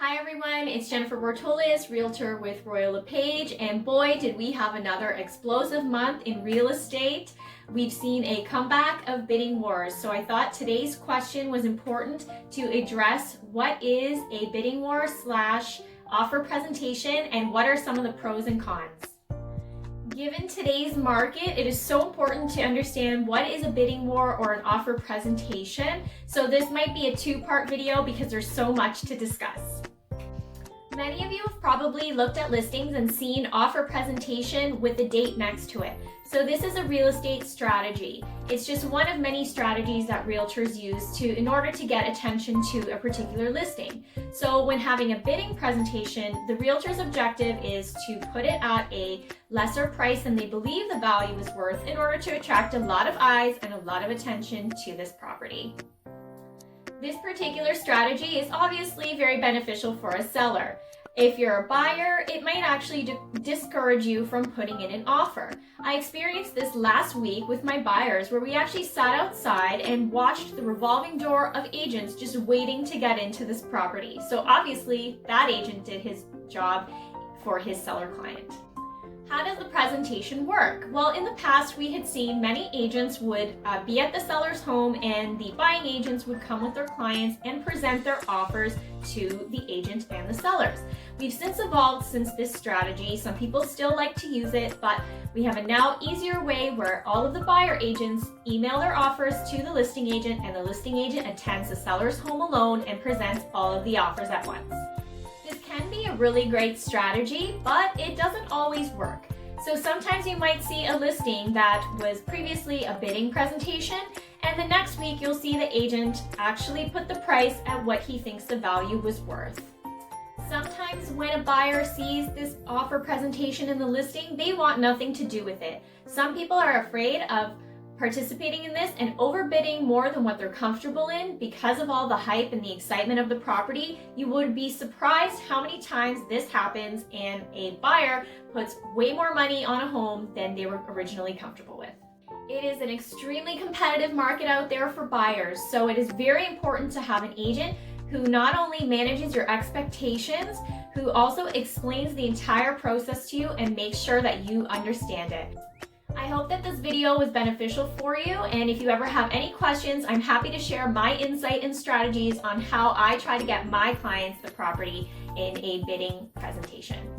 Hi everyone, it's Jennifer Bortolius, Realtor with Royal LePage, and boy did we have another explosive month in real estate. We've seen a comeback of bidding wars, so I thought today's question was important to address what is a bidding war / offer presentation and what are some of the pros and cons. Given today's market, it is so important to understand what is a bidding war or an offer presentation. So this might be a two-part video because there's so much to discuss. Many of you have probably looked at listings and seen offer presentation with a date next to it. So this is a real estate strategy. It's just one of many strategies that realtors use in order to get attention to a particular listing. So when having a bidding presentation, the realtor's objective is to put it at a lesser price than they believe the value is worth in order to attract a lot of eyes and a lot of attention to this property. This particular strategy is obviously very beneficial for a seller. If you're a buyer, it might actually discourage you from putting in an offer. I experienced this last week with my buyers where we actually sat outside and watched the revolving door of agents just waiting to get into this property. So obviously that agent did his job for his seller client. How does the presentation work? Well, in the past, we had seen many agents would be at the seller's home and the buying agents would come with their clients and present their offers to the agent and the sellers. We've since evolved since this strategy. Some people still like to use it, but we have a now easier way where all of the buyer agents email their offers to the listing agent and the listing agent attends the seller's home alone and presents all of the offers at once. This can be a really great strategy, but it doesn't always work. So sometimes you might see a listing that was previously a bidding presentation, and the next week you'll see the agent actually put the price at what he thinks the value was worth. Sometimes when a buyer sees this offer presentation in the listing, they want nothing to do with it. Some people are afraid of participating in this and overbidding more than what they're comfortable in because of all the hype and the excitement of the property. You would be surprised how many times this happens and a buyer puts way more money on a home than they were originally comfortable with. It is an extremely competitive market out there for buyers, so it is very important to have an agent who not only manages your expectations, who also explains the entire process to you and makes sure that you understand it. I hope that this video was beneficial for you, and if you ever have any questions, I'm happy to share my insight and strategies on how I try to get my clients the property in a bidding presentation.